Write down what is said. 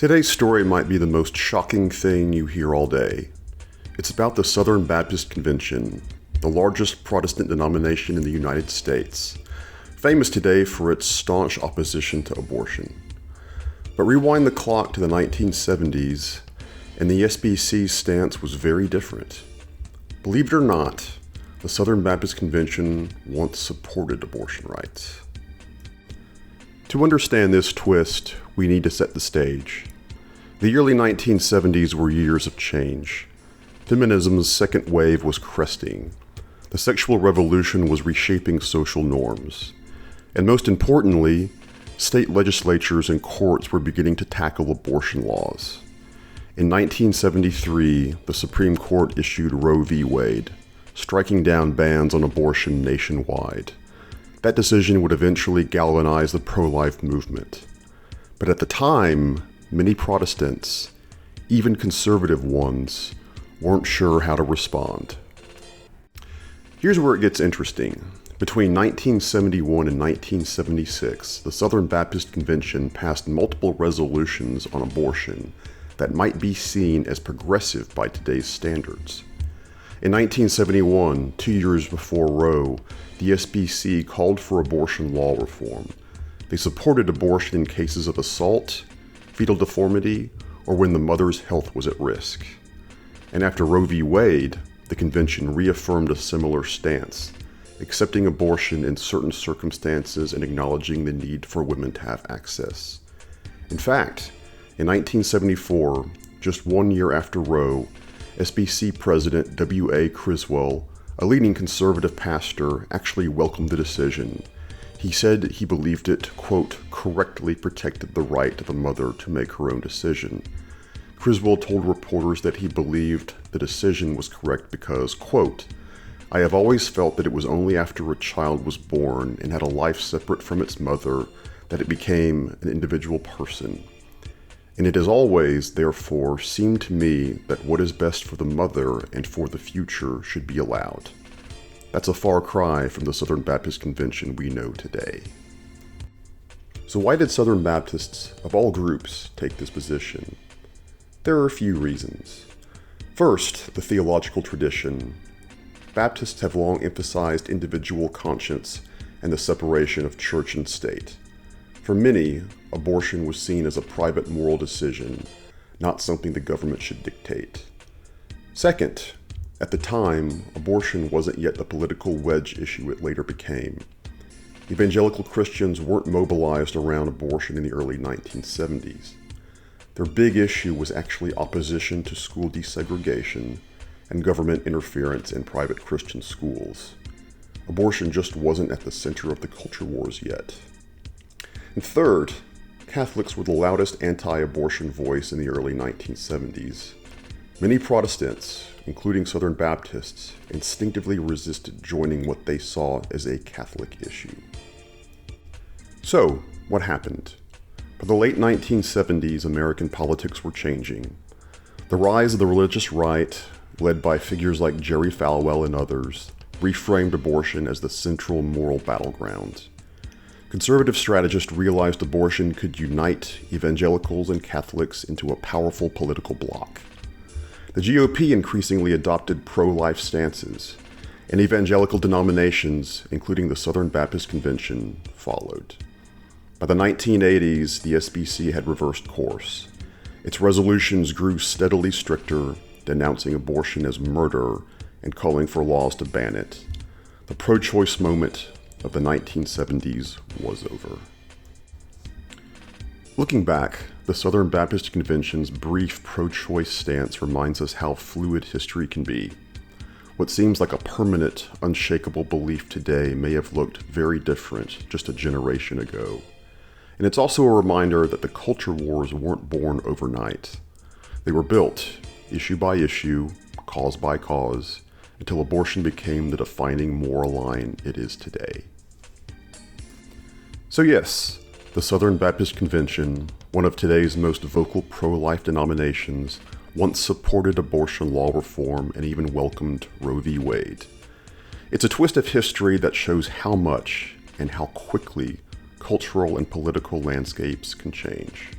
Today's story might be the most shocking thing you hear all day. It's about the Southern Baptist Convention, the largest Protestant denomination in the United States, famous today for its staunch opposition to abortion. But rewind the clock to the 1970s, and the SBC's stance was very different. Believe it or not, the Southern Baptist Convention once supported abortion rights. To understand this twist, we need to set the stage. The early 1970s were years of change. Feminism's second wave was cresting. The sexual revolution was reshaping social norms. And most importantly, state legislatures and courts were beginning to tackle abortion laws. In 1973, the Supreme Court issued Roe v. Wade, striking down bans on abortion nationwide. That decision would eventually galvanize the pro-life movement. But at the time, many Protestants, even conservative ones, weren't sure how to respond. Here's where it gets interesting. Between 1971 and 1976, the Southern Baptist Convention passed multiple resolutions on abortion that might be seen as progressive by today's standards. In 1971, 2 years before Roe, the SBC called for abortion law reform. They supported abortion in cases of assault, fetal deformity, or when the mother's health was at risk. And after Roe v. Wade, the convention reaffirmed a similar stance, accepting abortion in certain circumstances and acknowledging the need for women to have access. In fact, in 1974, just 1 year after Roe, SBC President W.A. Criswell, a leading conservative pastor, actually welcomed the decision. He said he believed it, quote, correctly protected the right of a mother to make her own decision. Criswell told reporters that he believed the decision was correct because, quote, I have always felt that it was only after a child was born and had a life separate from its mother that it became an individual person. And it has always, therefore, seemed to me that what is best for the mother and for the future should be allowed. That's a far cry from the Southern Baptist Convention we know today. So why did Southern Baptists, of all groups, take this position? There are a few reasons. First, the theological tradition. Baptists have long emphasized individual conscience and the separation of church and state. For many, abortion was seen as a private moral decision, not something the government should dictate. Second, at the time, abortion wasn't yet the political wedge issue it later became. Evangelical Christians weren't mobilized around abortion in the early 1970s. Their big issue was actually opposition to school desegregation and government interference in private Christian schools. Abortion just wasn't at the center of the culture wars yet. And third, Catholics were the loudest anti-abortion voice in the early 1970s. Many Protestants, including Southern Baptists, instinctively resisted joining what they saw as a Catholic issue. So, what happened? By the late 1970s, American politics were changing. The rise of the religious right, led by figures like Jerry Falwell and others, reframed abortion as the central moral battleground. Conservative strategists realized abortion could unite evangelicals and Catholics into a powerful political bloc. The GOP increasingly adopted pro-life stances, and evangelical denominations, including the Southern Baptist Convention, followed. By the 1980s, the SBC had reversed course. Its resolutions grew steadily stricter, denouncing abortion as murder and calling for laws to ban it. The pro-choice moment of the 1970s was over. Looking back, the Southern Baptist Convention's brief pro-choice stance reminds us how fluid history can be. What seems like a permanent, unshakable belief today may have looked very different just a generation ago. And it's also a reminder that the culture wars weren't born overnight. They were built, issue by issue, cause by cause, until abortion became the defining moral line it is today. So yes, the Southern Baptist Convention, one of today's most vocal pro-life denominations, once supported abortion law reform and even welcomed Roe v. Wade. It's a twist of history that shows how much and how quickly cultural and political landscapes can change.